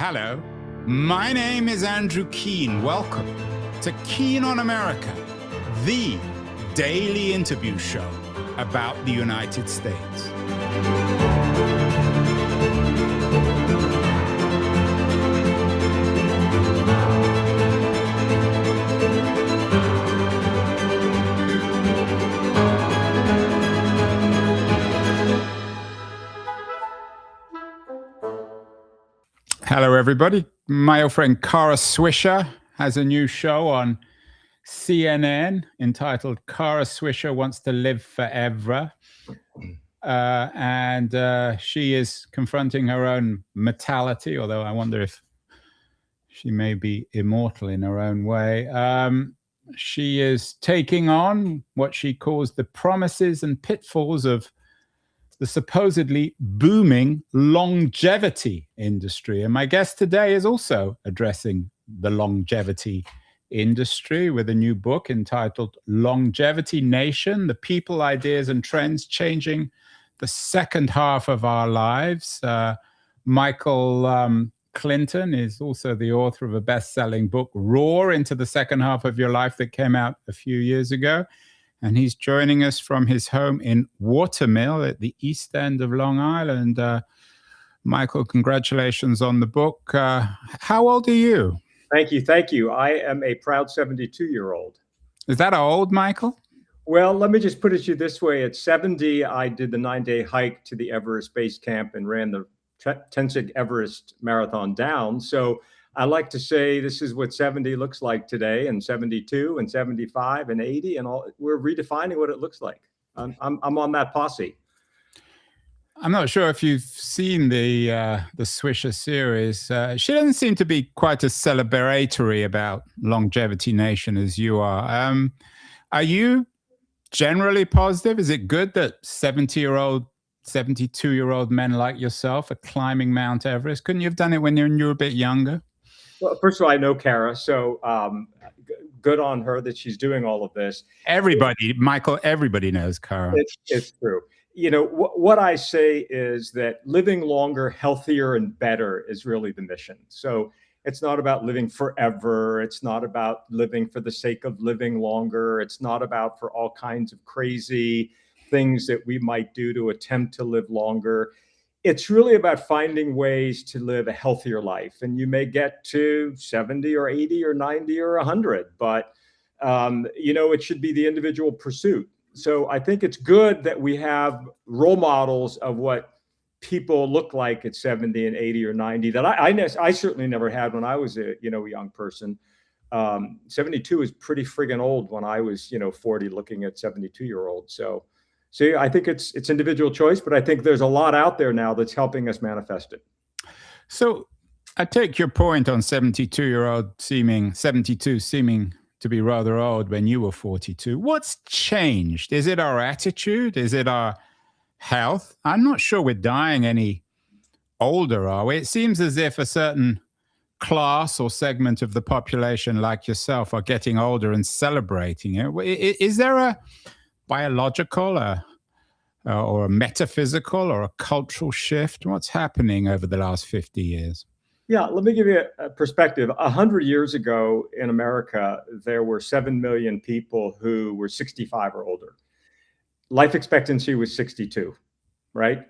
Hello, my name is Andrew Keane. Welcome to Keane on America, the daily interview show about the United States. Hello, everybody. My old friend Kara Swisher has a new show on CNN entitled Kara Swisher Wants to Live Forever. And she is confronting her own mortality, although I wonder if she may be immortal in her own way. She is taking on what she calls the promises and pitfalls of the supposedly booming longevity industry. And my guest today is also addressing the longevity industry with a new book entitled Longevity Nation: The People, Ideas, and Trends Changing the Second Half of Our Lives. Michael Clinton is also the author of a best-selling book, Roar Into the Second Half of Your Life, that came out a few years ago. And he's joining us from his home in Watermill at the east end of Long Island. Michael, congratulations on the book. How old are you? Thank you. I am a proud 72-year-old. Is that old, Michael? Well, let me just put it to you this way. At 70, I did the 9-day hike to the Everest Base Camp and ran the Tenzing Everest Marathon down. So I like to say this is what 70 looks like today, and 72 and 75 and 80 and all. We're redefining what it looks like. I'm on that posse. I'm not sure if you've seen the Swisher series. She doesn't seem to be quite as celebratory about Longevity Nation as you are. Are you generally positive? Is it good that 70-year-old, 72-year-old men like yourself are climbing Mount Everest? Couldn't you have done it when you were a bit younger? Well, first of all, I know Kara, so good on her that she's doing all of this. Everybody, Michael, everybody knows Kara. It's true. You know, what I say is that living longer, healthier, and better is really the mission. So it's not about living forever. It's not about living for the sake of living longer. It's not about for all kinds of crazy things that we might do to attempt to live longer. It's really about finding ways to live a healthier life. And you may get to 70 or 80 or 90 or 100, but it should be the individual pursuit. So I think it's good that we have role models of what people look like at 70 and 80 or 90 that I certainly never had when I was a young person. 72 is pretty friggin' old when I was 40 looking at 72-year-olds. So I think it's individual choice, but I think there's a lot out there now that's helping us manifest it. So I take your point on 72 seeming to be rather old when you were 42. What's changed? Is it our attitude? Is it our health? I'm not sure we're dying any older, are we? It seems as if a certain class or segment of the population like yourself are getting older and celebrating it. Is there a biological or a metaphysical or a cultural shift? What's happening over the last 50 years? Yeah, let me give you a perspective. 100 years ago in America, there were 7 million people who were 65 or older. Life expectancy was 62, right?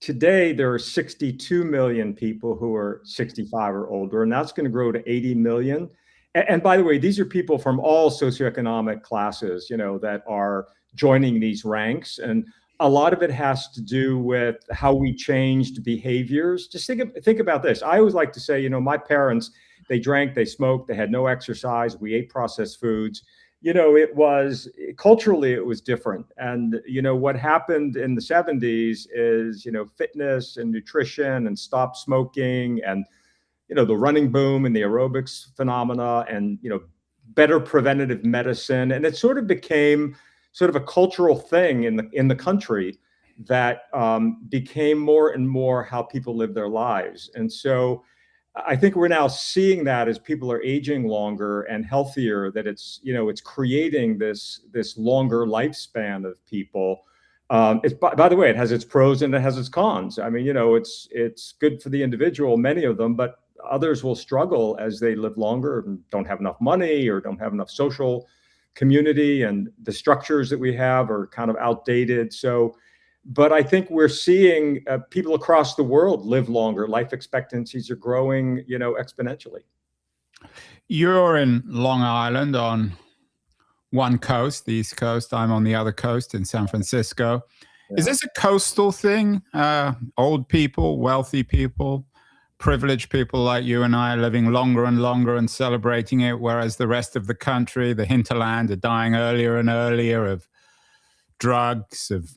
Today, there are 62 million people who are 65 or older, and that's going to grow to 80 million. And by the way, these are people from all socioeconomic classes, that are joining these ranks. And a lot of it has to do with how we changed behaviors. Just think about this. I always like to say, my parents, they drank, they smoked, they had no exercise, we ate processed foods. It was culturally, it was different. And, what happened in the 70s is, fitness and nutrition and stop smoking and, the running boom and the aerobics phenomena and, better preventative medicine. And it sort of became sort of a cultural thing in the country that became more and more how people live their lives. And so I think we're now seeing that as people are aging longer and healthier, that it's creating this longer lifespan of people. It's by the way, it has its pros and it has its cons. I mean, it's good for the individual, many of them, but others will struggle as they live longer and don't have enough money or don't have enough social community, and the structures that we have are kind of outdated. So, but I think we're seeing people across the world live longer. Life expectancies are growing, exponentially. You're in Long Island on one coast, the East Coast. I'm on the other coast in San Francisco. Yeah. Is this a coastal thing? Old people, wealthy people, privileged people like you and I are living longer and longer and celebrating it, whereas the rest of the country, the hinterland, are dying earlier and earlier of drugs, of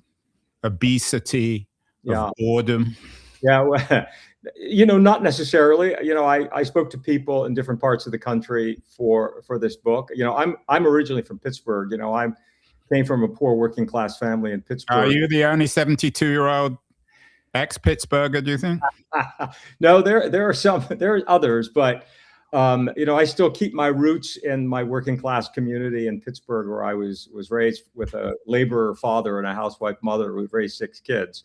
obesity, of boredom? Yeah, well, not necessarily. I spoke to people in different parts of the country for this book. I'm originally from Pittsburgh. I came from a poor working class family in Pittsburgh. Are you the only 72-year-old ex-Pittsburgher, do you think? No, there are others, but I still keep my roots in my working class community in Pittsburgh, where I was raised with a laborer father and a housewife mother who raised 6 kids.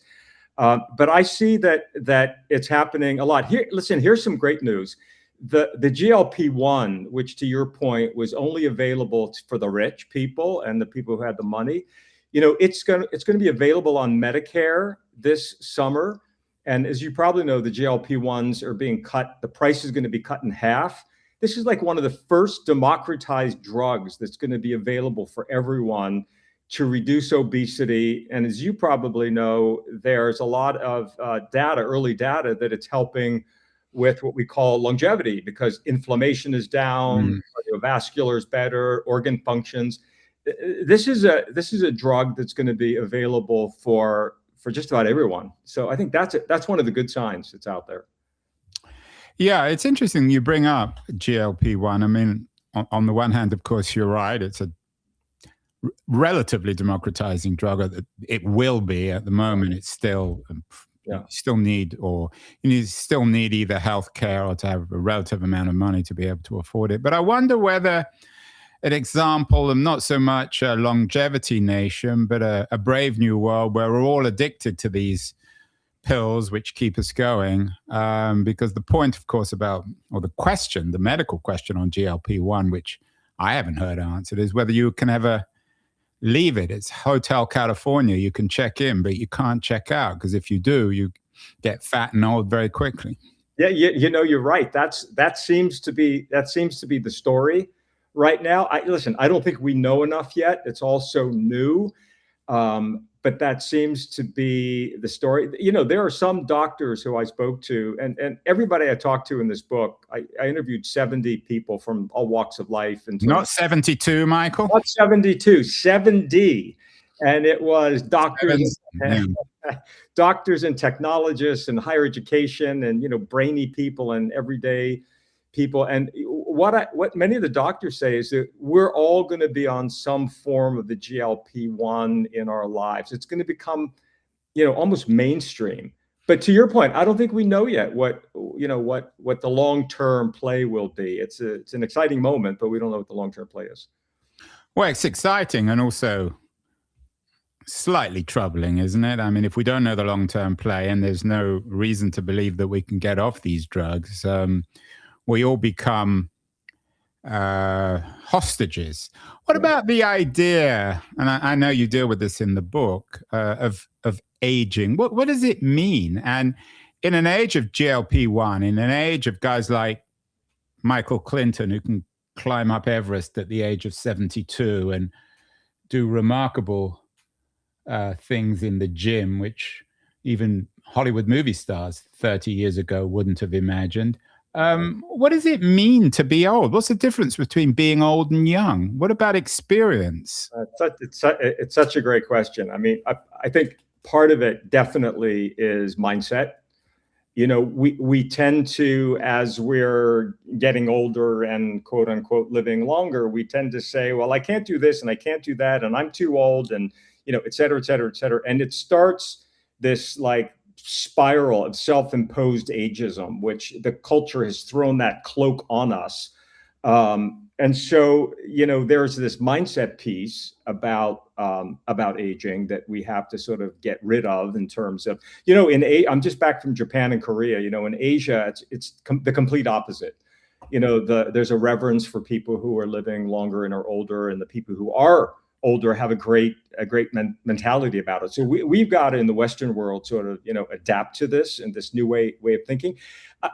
But I see that it's happening a lot. Here, listen, here's some great news. The GLP-1, which to your point was only available for the rich people and the people who had the money, it's going to be available on Medicare this summer. And as you probably know, the GLP-1s are being cut. The price is going to be cut in half. This is like one of the first democratized drugs that's going to be available for everyone to reduce obesity. And as you probably know, there's a lot of early data that it's helping with what we call longevity, because inflammation is down, cardiovascular is better, organ functions. This is a drug that's going to be available for just about everyone. So I think that's one of the good signs that's out there. Yeah, it's interesting you bring up GLP-1. I mean, on the one hand, of course, you're right. It's a relatively democratizing drug. It will be. At the moment, it's still you still need either health care or to have a relative amount of money to be able to afford it. But I wonder whether an example of not so much a longevity nation, but a brave new world where we're all addicted to these pills which keep us going. Because the point, of course, the medical question on GLP-1, which I haven't heard answered, is whether you can ever leave it. It's Hotel California. You can check in, but you can't check out, because if you do, you get fat and old very quickly. Yeah, you're right. That seems to be the story right now. I don't think we know enough yet. It's all so new, but that seems to be the story. There are some doctors who I spoke to, and everybody I talked to in this book, I interviewed 70 people from all walks of life. Not 72, Michael. Not 72, 70. And it was doctors, doctors and technologists and higher education and, brainy people and everyday people. And what many of the doctors say is that we're all going to be on some form of the GLP-1 in our lives. It's going to become, almost mainstream. But to your point, I don't think we know yet what the long-term play will be. It's an exciting moment, but we don't know what the long-term play is. Well, it's exciting and also slightly troubling, isn't it? I mean, if we don't know the long-term play and there's no reason to believe that we can get off these drugs, we all become hostages. What about the idea, and I know you deal with this in the book, of aging? What does it mean? And in an age of GLP-1, in an age of guys like Michael Clinton, who can climb up Everest at the age of 72 and do remarkable things in the gym, which even Hollywood movie stars 30 years ago wouldn't have imagined. What does it mean to be old? What's the difference between being old and young? What about experience? It's such a great question. I mean, I think part of it definitely is mindset. We tend to, as we're getting older and quote unquote living longer, we tend to say, well, I can't do this and I can't do that, and I'm too old, and et cetera, et cetera, et cetera. And it starts this like self-imposed ageism, which the culture has thrown that cloak on us. And so, there's this mindset piece about aging that we have to sort of get rid of in terms of, I'm just back from Japan and Korea. In Asia, it's the complete opposite. There's a reverence for people who are living longer and are older, and the people who are older have a great mentality about it. So we've got to, in the Western world, sort of adapt to this and this new way of thinking.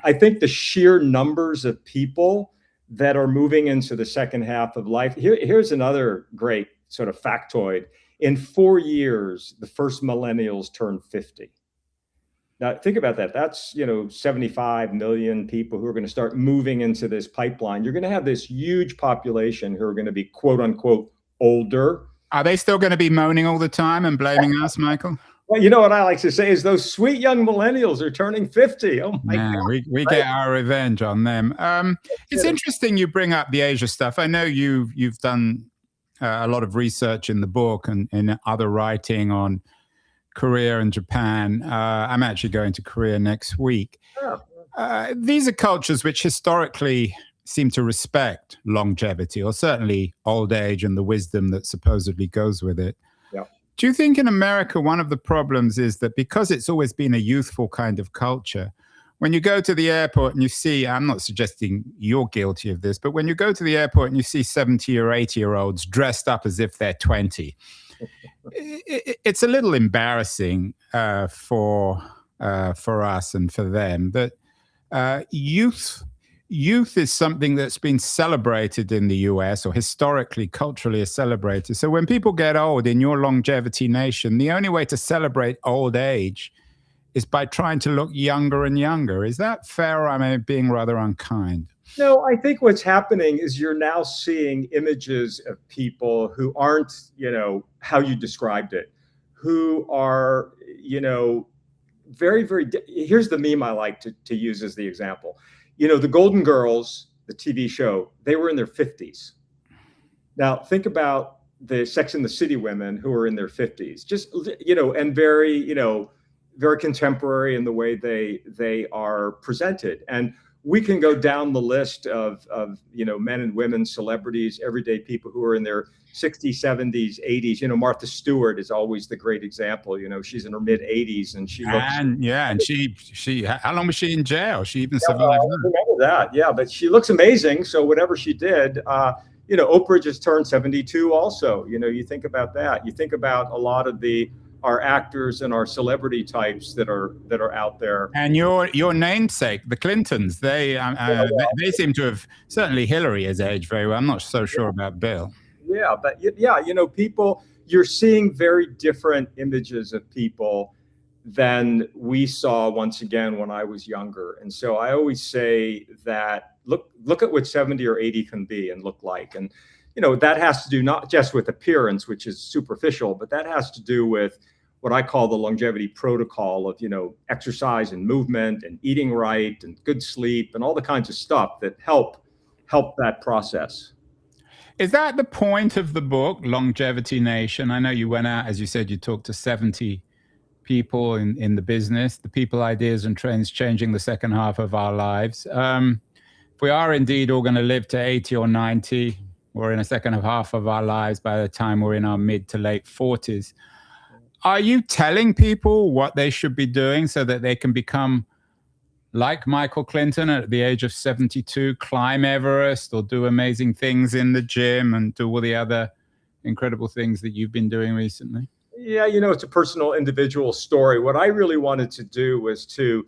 I think the sheer numbers of people that are moving into the second half of life. Here's another great sort of factoid. In 4 years, the first millennials turn 50. Now, think about that. That's, 75 million people who are going to start moving into this pipeline. You're going to have this huge population who are going to be, quote unquote, older. Are they still going to be moaning all the time and blaming us, Michael? Well, what I like to say is those sweet young millennials are turning 50. Oh my God. We get our revenge on them. It's interesting you bring up the Asia stuff. I know you've done a lot of research in the book and in other writing on Korea and Japan. I'm actually going to Korea next week. These are cultures which historically seem to respect longevity, or certainly old age and the wisdom that supposedly goes with it. Do you think in America, one of the problems is that because it's always been a youthful kind of culture, when you go to the airport and you see, I'm not suggesting you're guilty of this, but when you go to the airport and you see 70 or 80-year-olds dressed up as if they're 20, it's a little embarrassing for us and for them that youth is something that's been celebrated in the US, or historically, culturally is celebrated. So when people get old in your longevity nation, the only way to celebrate old age is by trying to look younger and younger. Is that fair, or am I being rather unkind? No, I think what's happening is you're now seeing images of people who aren't, how you described it, who are, very, very, here's the meme I like to use as the example. The Golden Girls, the TV show, they were in their 50s. Now, think about the Sex and the City women who are in their 50s, just, and very, very contemporary in the way they are presented. And we can go down the list of men and women, celebrities, everyday people who are in their 60s, 70s, 80s. Martha Stewart is always the great example. She's in her mid 80s and she looks. And she how long was she in jail? She even survived. I remember that. Yeah, but she looks amazing. So whatever she did, Oprah just turned 72 also. You think about that. You think about a lot of our actors and our celebrity types that are out there. And your namesake, the Clintons, they seem to have, certainly Hillary has aged very well. I'm not so sure about Bill. Yeah, but people, you're seeing very different images of people than we saw once again when I was younger. And so I always say that look at what 70 or 80 can be and look like. And that has to do not just with appearance, which is superficial, but that has to do with what I call the longevity protocol of, exercise and movement and eating right and good sleep and all the kinds of stuff that help that process. Is that the point of the book, Longevity Nation? I know you went out, as you said, you talked to 70 people in the business, the people, ideas, and trends changing the second half of our lives. If we are indeed all going to live to 80 or 90, or in a second half of our lives by the time we're in our mid to late 40s, are you telling people what they should be doing so that they can become like Michael Clinton at the age of 72, climb Everest or do amazing things in the gym and do all the other incredible things that you've been doing recently? Yeah, it's a personal, individual story. What I really wanted to do was to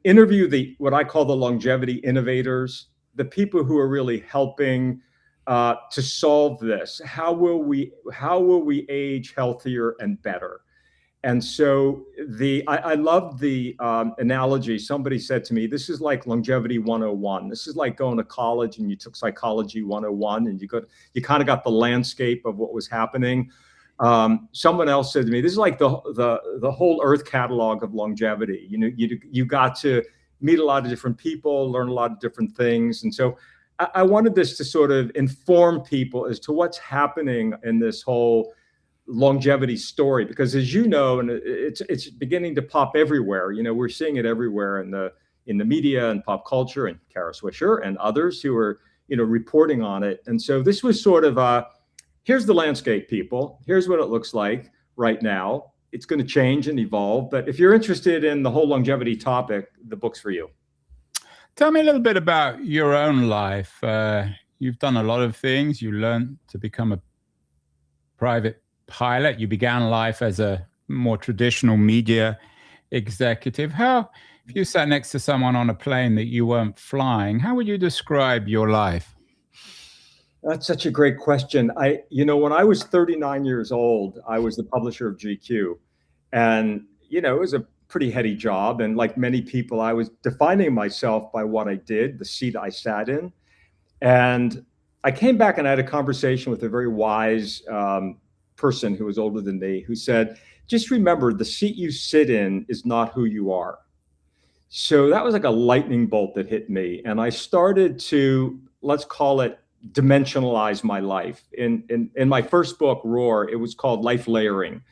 interview what I call the longevity innovators, the people who are really helping to solve this. How will we age healthier and better? And so I love the analogy. Somebody said to me, this is like longevity 101. This is like going to college and you took psychology 101 and you kind of got the landscape of what was happening. Someone else said to me, this is like the whole Earth catalog of longevity. You got to meet a lot of different people, learn a lot of different things. And so I wanted this to sort of inform people as to what's happening in this whole longevity story, because as you know, and it's beginning to pop everywhere. We're seeing it everywhere in the media and pop culture, and Kara Swisher and others who are reporting on it. And so this was sort of here's the landscape, people. Here's what it looks like right now. It's going to change and evolve. But if you're interested in the whole longevity topic, the book's for you. Tell me a little bit about your own life. You've done a lot of things. You learned to become a private pilot. You began life as a more traditional media executive. If you sat next to someone on a plane that you weren't flying, how would you describe your life? That's such a great question. When I was 39 years old, I was the publisher of GQ, and it was a pretty heady job. And like many people, I was defining myself by what I did, the seat I sat in. And I came back and I had a conversation with a very wise person who was older than me, who said, just remember, the seat you sit in is not who you are. So that was like a lightning bolt that hit me. And I started to, let's call it, dimensionalize my life. In my first book, Roar, it was called Life Layering.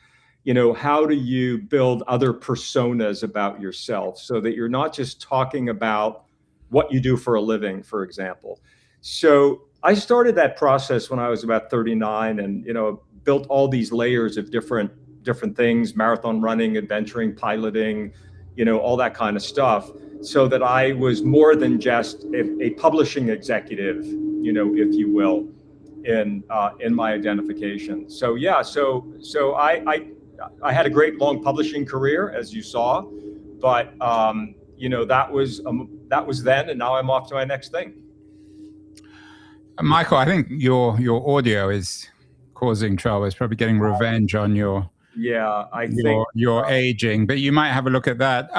How do you build other personas about yourself so that you're not just talking about what you do for a living, for example. So I started that process when I was about 39 and, built all these layers of different things, marathon running, adventuring, piloting, all that kind of stuff, so that I was more than just a publishing executive, if you will, in my identification. So yeah, so I had a great long publishing career, as you saw, but that was then, and now I'm off to my next thing. Michael, I think your audio is causing trouble. It's probably getting revenge on your aging, but you might have a look at that.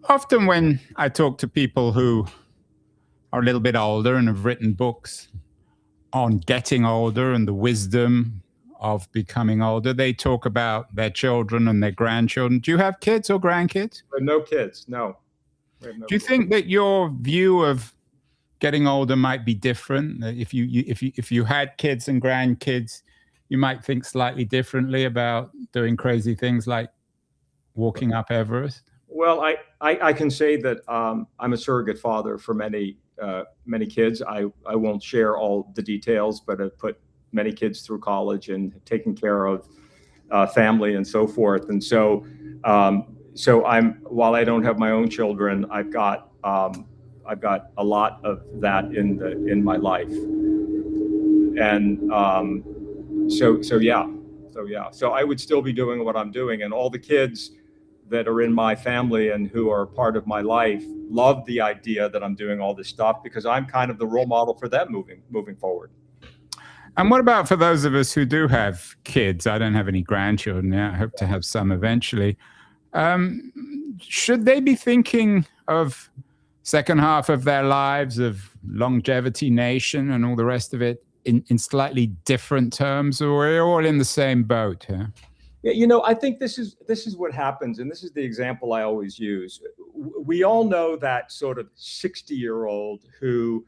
Often when I talk to people who are a little bit older and have written books on getting older and the wisdom of becoming older, they talk about their children and their grandchildren. Do you have kids or grandkids? No kids, no. Do you think that your view of getting older might be different? If you had kids and grandkids, you might think slightly differently about doing crazy things like walking up Everest? Well, I can say that I'm a surrogate father for many kids. I won't share all the details, but I've put many kids through college and taken care of family and so forth. And so while I don't have my own children, I've got a lot of that in my life. And so I would still be doing what I'm doing, and all the kids that are in my family and who are part of my life love the idea that I'm doing all this stuff, because I'm kind of the role model for them moving forward. And what about for those of us who do have kids? I don't have any grandchildren yet. I hope to have some eventually. Should they be thinking of second half of their lives, of longevity nation and all the rest of it in slightly different terms, or we're all in the same boat? Huh? Yeah, I think this is what happens, and this is the example I always use. We all know that sort of 60-year-old who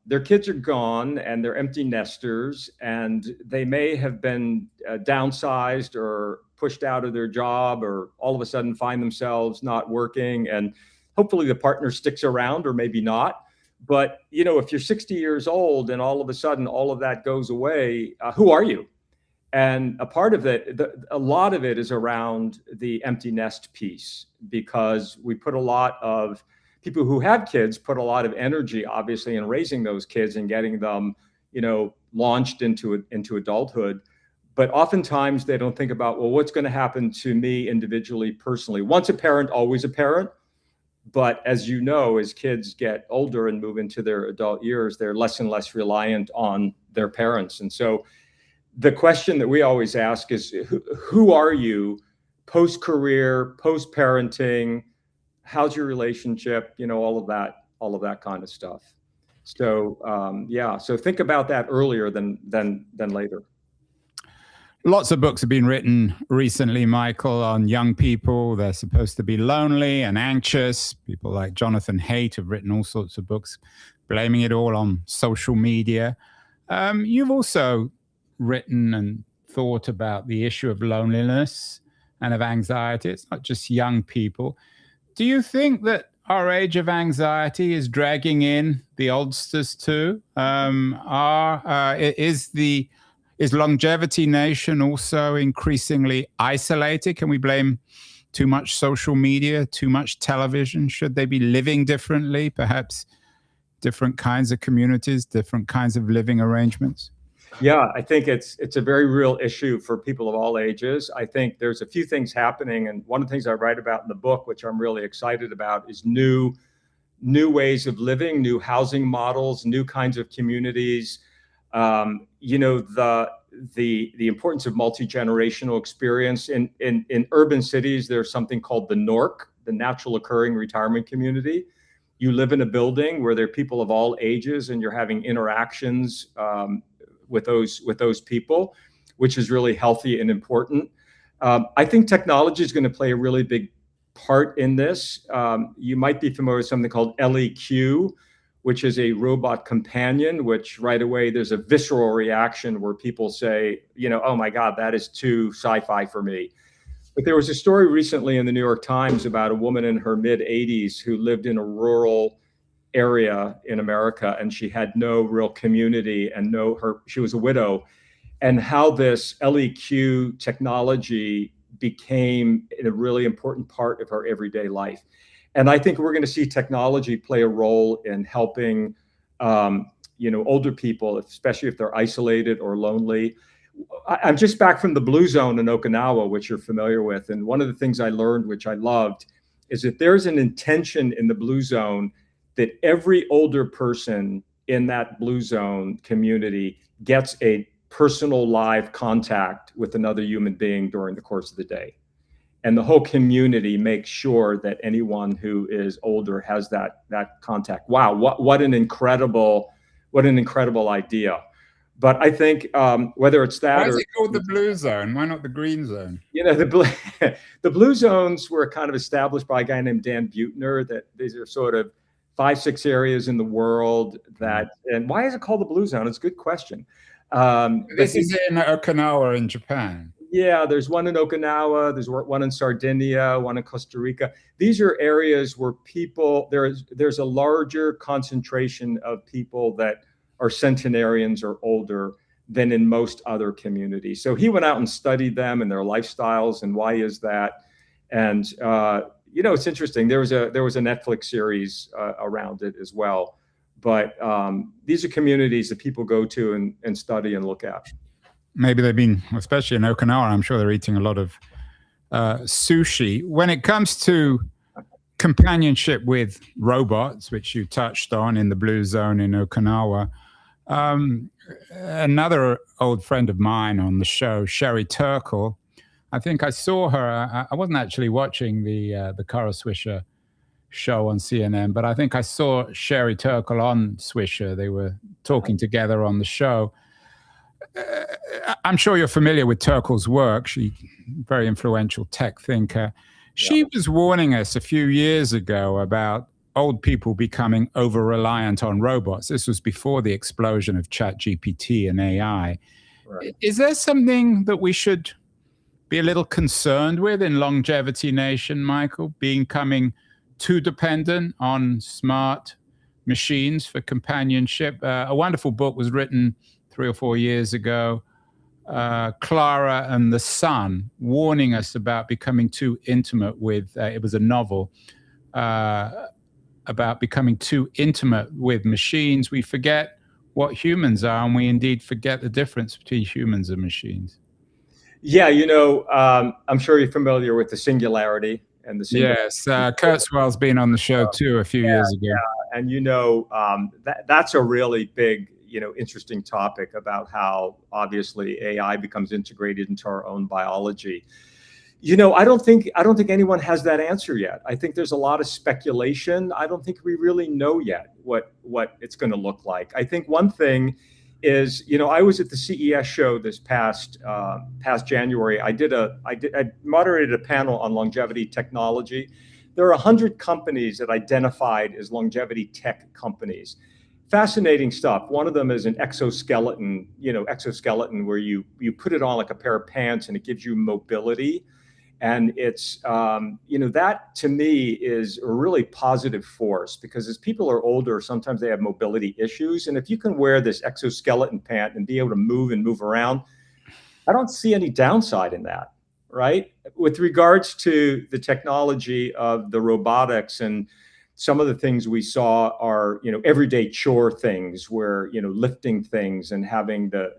their kids are gone and they're empty nesters, and they may have been downsized or pushed out of their job, or all of a sudden find themselves not working, and hopefully the partner sticks around, or maybe not. But if you're 60 years old and all of a sudden all of that goes away, who are you? And a part of it, a lot of it is around the empty nest piece, because we put a lot of people who have kids put a lot of energy, obviously, in raising those kids and getting them, launched into adulthood. But oftentimes they don't think about, well, what's going to happen to me individually, personally? Once a parent, always a parent. But as you know, as kids get older and move into their adult years, they're less and less reliant on their parents. And so the question that we always ask is, who are you post-career, post-parenting? How's your relationship? All of that kind of stuff. So so think about that earlier than later. Lots of books have been written recently, Michael, on young people. They're supposed to be lonely and anxious. People like Jonathan Haidt have written all sorts of books, blaming it all on social media. You've also written and thought about the issue of loneliness and of anxiety. It's not just young people. Do you think that our age of anxiety is dragging in the oldsters too. Is longevity nation also increasingly isolated? Can we blame too much social media, too much television? Should they be living differently? Perhaps different kinds of communities, different kinds of living arrangements? Yeah, I think it's a very real issue for people of all ages. I think there's a few things happening, and one of the things I write about in the book, which I'm really excited about, is new ways of living, new housing models, new kinds of communities. The importance of multi-generational experience in urban cities. There's something called the NORC, the natural occurring retirement community. You live in a building where there are people of all ages, and you're having interactions with those people, which is really healthy and important. I think technology is going to play a really big part in this. You might be familiar with something called LEQ, which is a robot companion, which right away there's a visceral reaction where people say, oh my God, that is too sci-fi for me. But there was a story recently in the New York Times about a woman in her mid-80s who lived in a rural area in America, and she had no real community and she was a widow, and how this LEQ technology became a really important part of her everyday life. And I think we're going to see technology play a role in helping older people, especially if they're isolated or lonely. I'm just back from the Blue Zone in Okinawa, which you're familiar with. And one of the things I learned, which I loved, is that there's an intention in the Blue Zone that every older person in that Blue Zone community gets a personal live contact with another human being during the course of the day. And the whole community makes sure that anyone who is older has that contact. Wow, what an incredible idea. But I think whether it's that, why is it called the Blue Zone? Why not the Green Zone? The Blue Zones were kind of established by a guy named Dan Buettner, that these are sort of 5-6 areas in the world and why is it called the Blue Zone? It's a good question. This is in Okinawa in Japan. Yeah, there's one in Okinawa, there's one in Sardinia, one in Costa Rica. These are areas where there's a larger concentration of people that are centenarians or older than in most other communities. So he went out and studied them and their lifestyles and why is that. And it's interesting. There was a Netflix series around it as well. But these are communities that people go to and study and look at. Maybe they've been, especially in Okinawa, I'm sure they're eating a lot of sushi. When it comes to companionship with robots, which you touched on in the Blue Zone in Okinawa, another old friend of mine on the show, Sherry Turkle, I think I saw her. I wasn't actually watching the Kara Swisher show on CNN, but I think I saw Sherry Turkle on Swisher. They were talking together on the show. I'm sure you're familiar with Turkle's work. She's a very influential tech thinker. She was warning us a few years ago about old people becoming over-reliant on robots. This was before the explosion of ChatGPT and AI. Right. Is there something that we should be a little concerned with in Longevity Nation, Michael, becoming too dependent on smart machines for companionship? A wonderful book was written 3 or 4 years ago, Clara and the Sun, warning us about becoming too intimate with, it was a novel, about becoming too intimate with machines. We forget what humans are, and we indeed forget the difference between humans and machines. Yeah, I'm sure you're familiar with the singularity and the singularity. Yes, Kurzweil's been on the show too a few years ago. Yeah. And that's a really big, interesting topic about how obviously AI becomes integrated into our own biology. I don't think anyone has that answer yet. I think there's a lot of speculation. I don't think we really know yet what it's going to look like. I think one thing is, I was at the CES show this past January. I moderated a panel on longevity technology. There are 100 companies that identified as longevity tech companies. Fascinating stuff. One of them is an exoskeleton where you put it on like a pair of pants and it gives you mobility. And it's, that to me is a really positive force, because as people are older, sometimes they have mobility issues. And if you can wear this exoskeleton pant and be able to move around, I don't see any downside in that, right? With regards to the technology of the robotics, and some of the things we saw are, everyday chore things where, lifting things and having the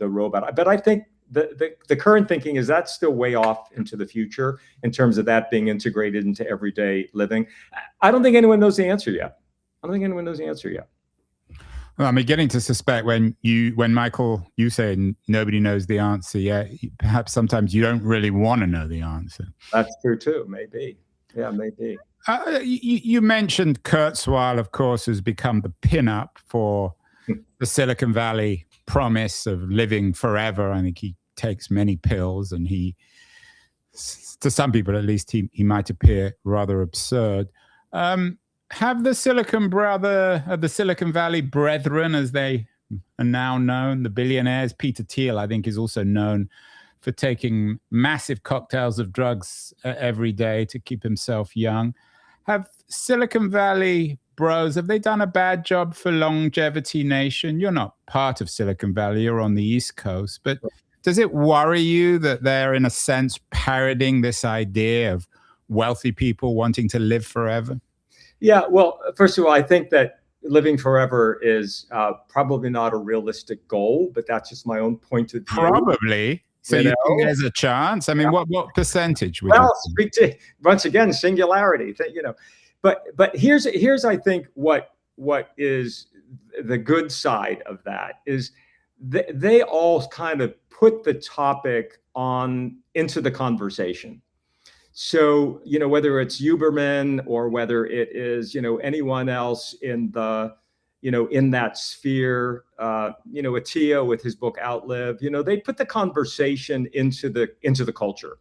robot. But I think the current thinking is that's still way off into the future in terms of that being integrated into everyday living. I don't think anyone knows the answer yet. Well, I'm beginning to suspect when Michael, you say nobody knows the answer yet, perhaps sometimes you don't really want to know the answer. That's true too. Maybe. Yeah, maybe. You mentioned Kurzweil, of course, has become the pinup for the Silicon Valley promise of living forever. I think he takes many pills, and to some people at least, he might appear rather absurd. Have the Silicon Valley brethren, as they are now known, the billionaires, Peter Thiel, I think, is also known for taking massive cocktails of drugs every day to keep himself young. Have Silicon Valley bros, have they done a bad job for Longevity Nation? You're not part of Silicon Valley, you're on the East Coast, but does it worry you that they're, in a sense, parodying this idea of wealthy people wanting to live forever? Yeah, well, first of all, I think that living forever is probably not a realistic goal, but that's just my own point of view. Probably. So you think there's a chance? I mean, what percentage? Well, speak to, once again, singularity. But here's I think what is the good side of that is they all kind of put the topic into the conversation. So, whether it's Huberman or whether it is, anyone else in the, in that sphere, Attia with his book Outlive, they put the conversation into the culture.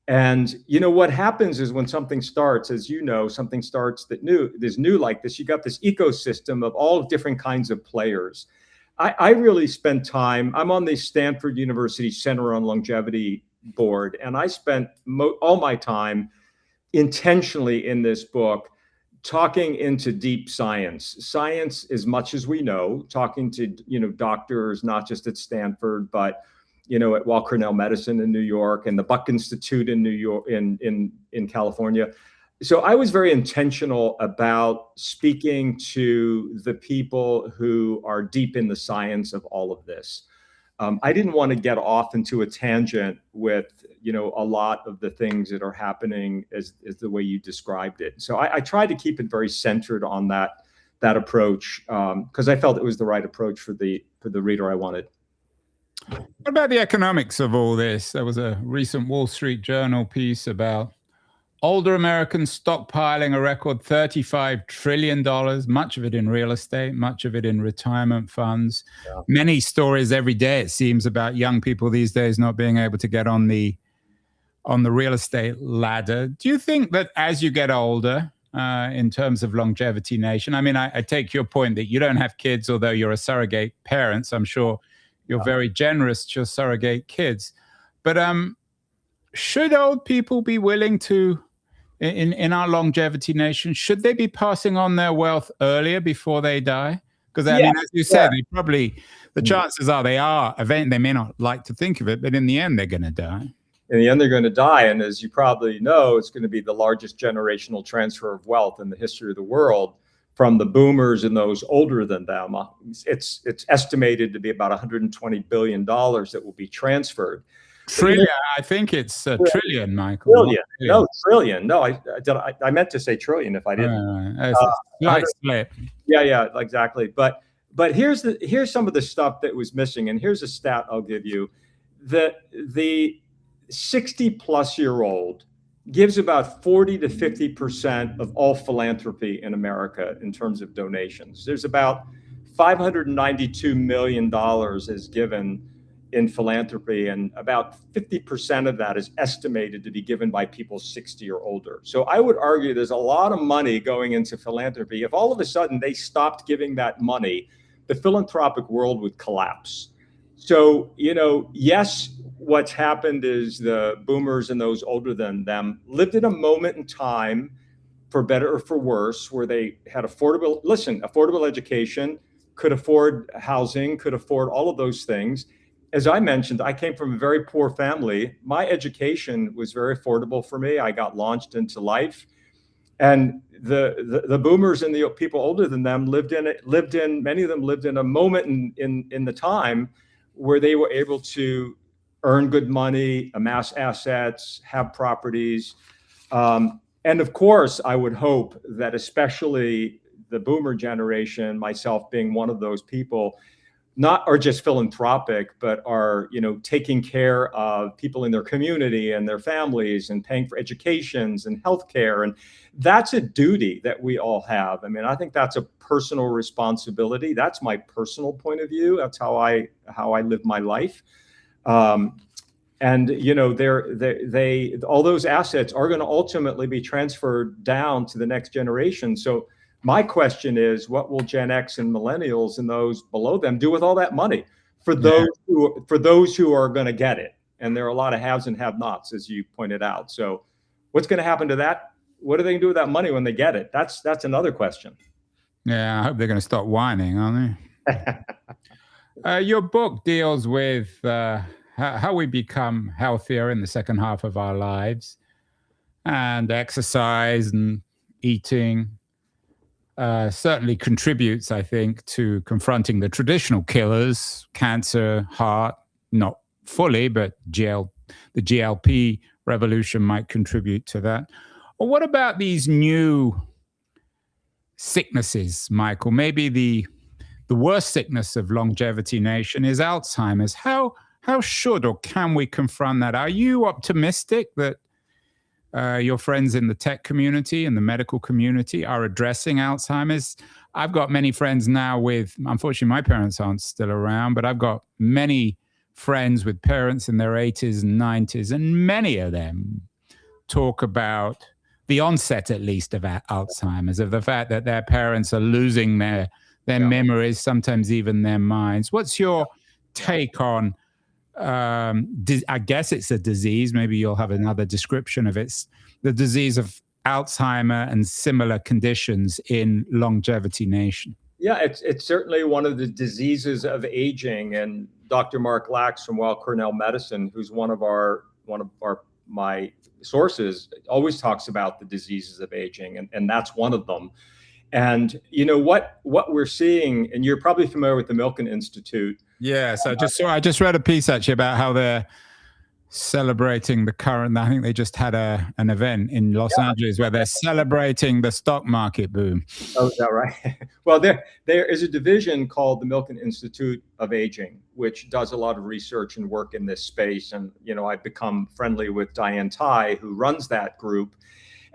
And, what happens is when something starts, as something starts that's new like this, you got this ecosystem of all different kinds of players. I really spent time, I'm on the Stanford University Center on Longevity board, and I spent all my time intentionally in this book talking into deep science as much as we know, talking to doctors, not just at Stanford, but at Weill Cornell Medicine in New York and the Buck Institute in New York, in California. So I was very intentional about speaking to the people who are deep in the science of all of this. I didn't want to get off into a tangent with, a lot of the things that are happening as the way you described it. So I tried to keep it very centered on that approach, because I felt it was the right approach for the reader I wanted. What about the economics of all this? There was a recent Wall Street Journal piece about older Americans stockpiling a record $35 trillion, much of it in real estate, much of it in retirement funds. Yeah. Many stories every day, it seems, about young people these days not being able to get on the real estate ladder. Do you think that as you get older, in terms of Longevity Nation, I mean, I take your point that you don't have kids, although you're a surrogate parent, so I'm sure you're very generous to your surrogate kids. But should old people be willing to, in our Longevity Nation, should they be passing on their wealth earlier before they die? Because I mean, as you said, they probably, the chances are they may not like to think of it, but in the end, they're going to die. In the end, they're going to die. And as you probably know, it's going to be the largest generational transfer of wealth in the history of the world from the boomers and those older than them. It's estimated to be about $120 billion that will be transferred. Trillion, I think it's a trillion, Michael. Trillion. No, trillion. No, I meant to say trillion if I didn't. Nice split. Yeah, exactly. But here's some of the stuff that was missing, and here's a stat I'll give you. The 60-plus-year-old gives about 40 to 50% of all philanthropy in America in terms of donations. There's about $592 million is given in philanthropy, and about 50% of that is estimated to be given by people 60 or older. So I would argue there's a lot of money going into philanthropy. If all of a sudden they stopped giving that money, the philanthropic world would collapse. So, yes, what's happened is the boomers and those older than them lived in a moment in time, for better or for worse, where they had affordable education, could afford housing, could afford all of those things. As I mentioned, I came from a very poor family. My education was very affordable for me. I got launched into life. And the boomers and the people older than them many of them lived in a moment in the time where they were able to earn good money, amass assets, have properties. And of course, I would hope that especially the boomer generation, myself being one of those people, not are just philanthropic, but are taking care of people in their community and their families and paying for educations and healthcare. And that's a duty that we all have. I mean, I think that's a personal responsibility. That's my personal point of view. That's how I live my life. And all those assets are going to ultimately be transferred down to the next generation. So my question is, what will Gen X and millennials and those below them do with all that money for those who are going to get it? And there are a lot of haves and have-nots, as you pointed out. So what's going to happen to that? What are they going to do with that money when they get it? That's another question. Yeah, I hope they're going to stop whining, aren't they? Your book deals with how we become healthier in the second half of our lives, and exercise and eating certainly contributes, I think, to confronting the traditional killers, cancer, heart, not fully, but the GLP revolution might contribute to that. Or what about these new sicknesses, Michael? Maybe the worst sickness of Longevity Nation is Alzheimer's. How should or can we confront that? Are you optimistic that your friends in the tech community and the medical community are addressing Alzheimer's? I've got many friends now unfortunately, my parents aren't still around, but I've got many friends with parents in their 80s and 90s, and many of them talk about the onset, at least, of Alzheimer's, of the fact that their parents are losing their memories, sometimes even their minds. What's your take on, I guess it's a disease, maybe you'll have another description of it, the disease of Alzheimer and similar conditions in Longevity Nation? Yeah, it's certainly one of the diseases of aging. And Dr. Mark Lax from Weill Cornell Medicine, who's one of my sources, always talks about the diseases of aging, and that's one of them. And what we're seeing, and you're probably familiar with the Milken Institute. Yes, I just read a piece actually about how they're celebrating the current. I think they just had an event in Los Angeles where they're celebrating the stock market boom. Oh, is that right? Well, there is a division called the Milken Institute of Aging, which does a lot of research and work in this space. And I've become friendly with Diane Tai, who runs that group.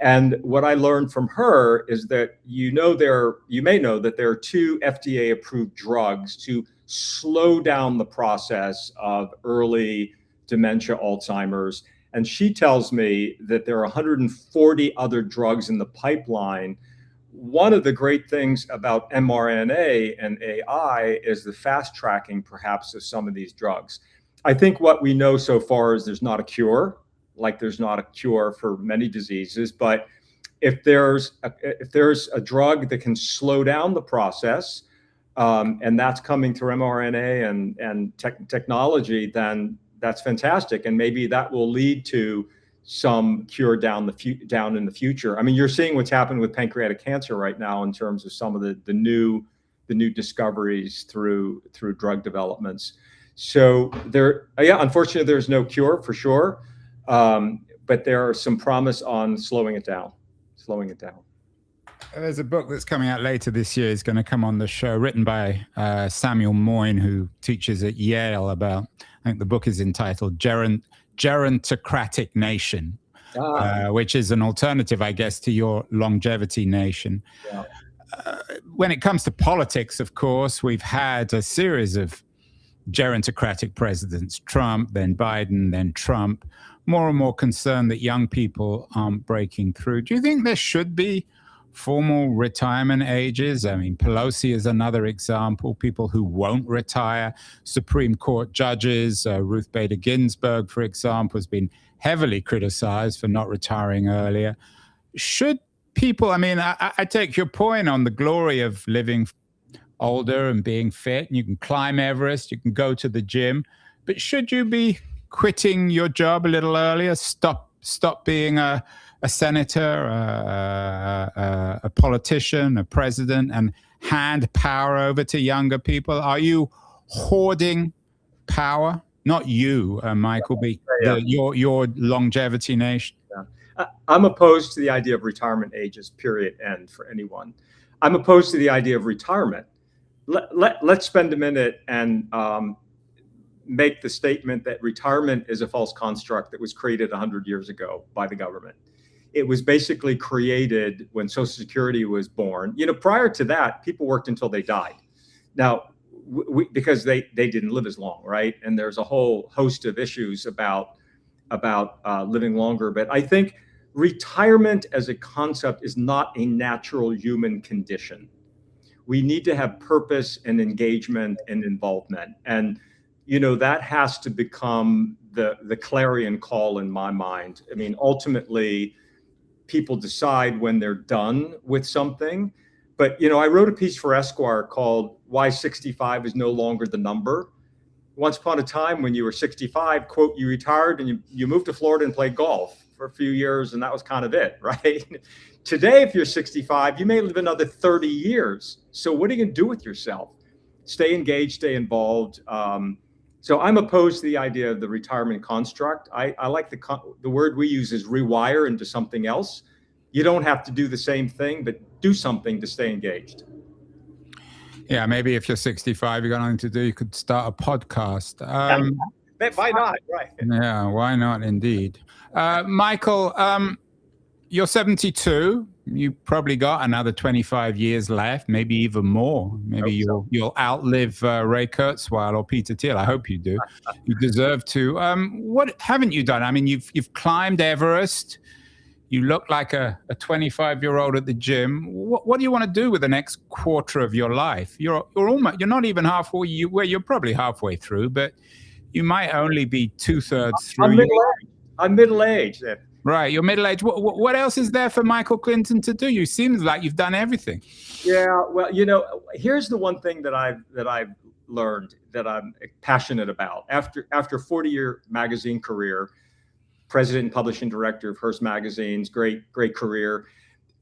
And what I learned from her is that you may know that there are 2 FDA-approved drugs to slow down the process of early dementia, Alzheimer's. And she tells me that there are 140 other drugs in the pipeline. One of the great things about mRNA and AI is the fast tracking, perhaps, of some of these drugs. I think what we know so far is there's not a cure, like there's not a cure for many diseases. But if there's a drug that can slow down the process, and that's coming through mRNA and technology, then that's fantastic. And maybe that will lead to some cure down in the future. I mean, you're seeing what's happened with pancreatic cancer right now in terms of some of the new discoveries through drug developments. So unfortunately, there's no cure for sure, but there are some promise on slowing it down. There's a book that's coming out later this year. It's going to come on the show, written by Samuel Moyne, who teaches at Yale about, I think the book is entitled Gerontocratic Nation, which is an alternative, I guess, to your Longevity Nation. Yeah. When it comes to politics, of course, we've had a series of gerontocratic presidents, Trump, then Biden, then Trump, more and more concerned that young people aren't breaking through. Do you think there should be formal retirement ages. I mean, Pelosi is another example. People who won't retire, Supreme Court judges, Ruth Bader Ginsburg, for example, has been heavily criticized for not retiring earlier. Should people, I mean, I take your point on the glory of living older and being fit, and you can climb Everest, you can go to the gym, but should you be quitting your job a little earlier, stop being a senator, a politician, a president, and hand power over to younger people? Are you hoarding power? Not you, Michael, but your longevity nation. I'm opposed to the idea of retirement ages, period, end for anyone. I'm opposed to the idea of retirement. Let's spend a minute and make the statement that retirement is a false construct that was created 100 years ago by the government. It was basically created when Social Security was born. You know, prior to that, people worked until they died. Now, because they didn't live as long, right? And there's a whole host of issues about living longer. But I think retirement as a concept is not a natural human condition. We need to have purpose and engagement and involvement. And, you know, that has to become the clarion call in my mind. I mean, ultimately, people decide when they're done with something. But, you know, I wrote a piece for Esquire called Why 65 is No Longer the Number. Once upon a time when you were 65, quote, you retired and you moved to Florida and played golf for a few years, and that was kind of it, right? Today, if you're 65, you may live another 30 years. So what are you going to do with yourself? Stay engaged, stay involved. So I'm opposed to the idea of the retirement construct. I like the word we use is rewire into something else. You don't have to do the same thing, but do something to stay engaged. Yeah, maybe if you're 65, you've got nothing to do, you could start a podcast. Why not? Right. Yeah, why not indeed. Michael, you're 72. You probably got another 25 years left, maybe even more. Maybe you'll outlive Ray Kurzweil or Peter Thiel. I hope you do. You deserve to. What haven't you done? I mean, you've climbed Everest. You look like a 25-year-old at the gym. What do you want to do with the next quarter of your life? You're not even halfway. You're probably halfway through, but you might only be 2/3 through. I'm middle-aged. Right, you're middle-aged. What else is there for Michael Clinton to do? You seem like you've done everything. Yeah, well, you know, here's the one thing that I've learned that I'm passionate about. After a 40-year magazine career, president and publishing director of Hearst Magazine's great career.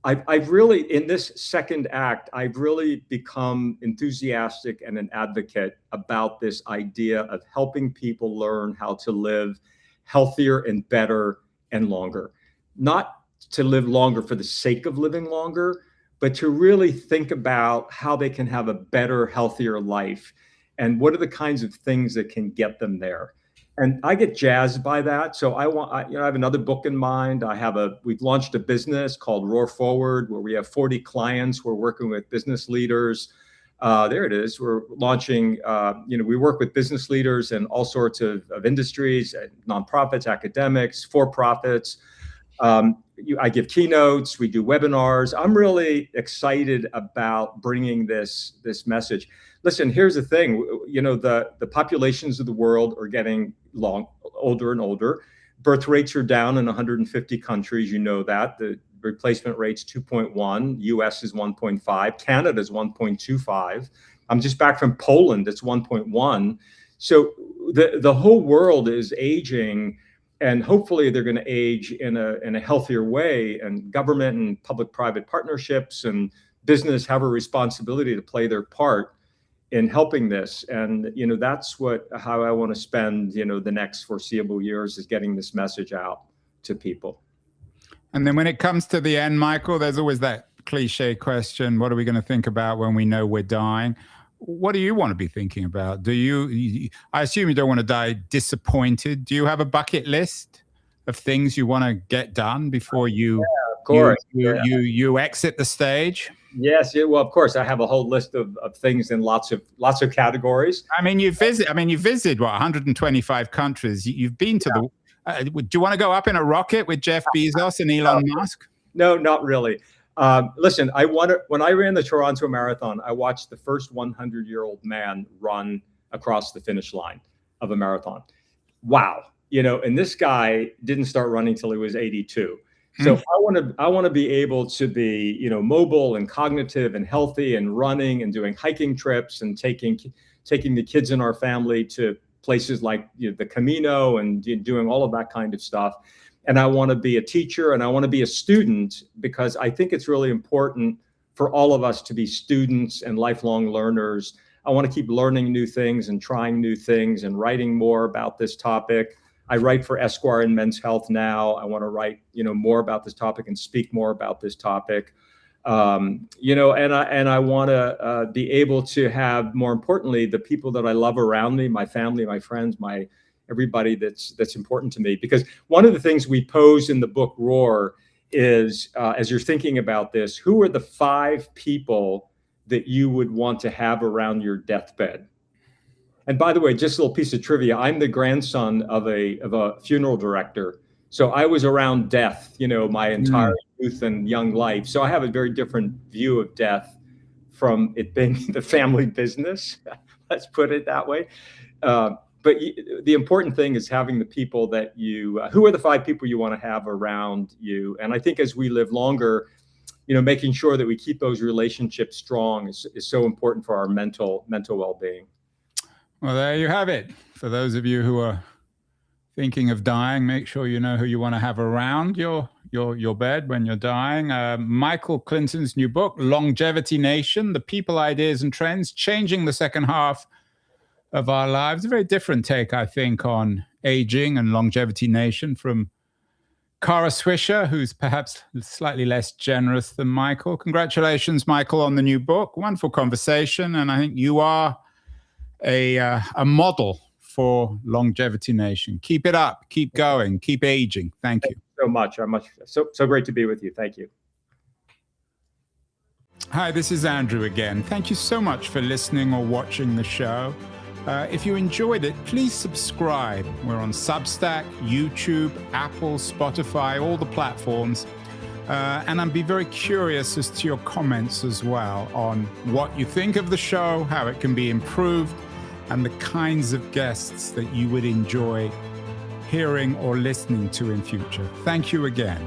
I've really, in this second act, I've really become enthusiastic and an advocate about this idea of helping people learn how to live healthier and better and longer. Not to live longer for the sake of living longer, but to really think about how they can have a better, healthier life and what are the kinds of things that can get them there. And I get jazzed by that. So I have another book in mind. We've launched a business called Roar Forward, where we have 40 clients. We're working with business leaders. There it is. We're launching, we work with business leaders in all sorts of industries, nonprofits, academics, for-profits. I give keynotes, we do webinars. I'm really excited about bringing this message. Listen, here's the thing, you know, the populations of the world are getting older and older. Birth rates are down in 150 countries, you know that. The replacement rate's 2.1, US is 1.5, Canada is 1.25. I'm just back from Poland, it's 1.1. So the whole world is aging, and hopefully they're going to age in a healthier way, and government and public-private partnerships and business have a responsibility to play their part in helping this. And, you know, that's how I want to spend, you know, the next foreseeable years, is getting this message out to people. And then when it comes to the end, Michael, there's always that cliche question, what are we going to think about when we know we're dying? What do you want to be thinking about? I assume you don't want to die disappointed. Do you have a bucket list of things you want to get done before you exit the stage? Yes, well, of course, I have a whole list of things in lots of categories. I mean, you visit what, 125 countries. You've been to do you want to go up in a rocket with Jeff Bezos and Elon Musk? No, not really. Listen, when I ran the Toronto Marathon, I watched the first 100-year-old man run across the finish line of a marathon. Wow. And this guy didn't start running till he was 82. So I want to be able to be, mobile and cognitive and healthy and running and doing hiking trips and taking the kids in our family to places like the Camino and doing all of that kind of stuff. And I want to be a teacher and I want to be a student, because I think it's really important for all of us to be students and lifelong learners. I want to keep learning new things and trying new things and writing more about this topic. I write for Esquire in Men's Health now. I want to write, more about this topic and speak more about this topic. And I want to be able to have, more importantly, the people that I love around me, my family, my friends, everybody that's important to me. Because one of the things we pose in the book Roar is, as you're thinking about this, who are the 5 people that you would want to have around your deathbed? And by the way, just a little piece of trivia, I'm the grandson of a funeral director. So I was around death, my entire youth and young life. So I have a very different view of death from it being the family business. Let's put it that way. But the important thing is having the people that who are the 5 people you want to have around you. And I think as we live longer, making sure that we keep those relationships strong is so important for our mental well-being. Well, there you have it. For those of you who are thinking of dying, make sure you know who you want to have around your bed when you're dying. Michael Clinton's new book, Longevity Nation, The People, Ideas, and Trends Changing the Second Half of Our Lives. A very different take, I think, on aging and Longevity Nation from Kara Swisher, who's perhaps slightly less generous than Michael. Congratulations, Michael, on the new book. Wonderful conversation. And I think you are a model for Longevity Nation. Keep it up, keep going, keep aging. Thank you so much. So great to be with you. Thank you. Hi, this is Andrew again. Thank you so much for listening or watching the show. If you enjoyed it, please subscribe. We're on Substack, YouTube, Apple, Spotify, all the platforms. And I'd be very curious as to your comments as well on what you think of the show, how it can be improved, and the kinds of guests that you would enjoy hearing or listening to in future. Thank you again.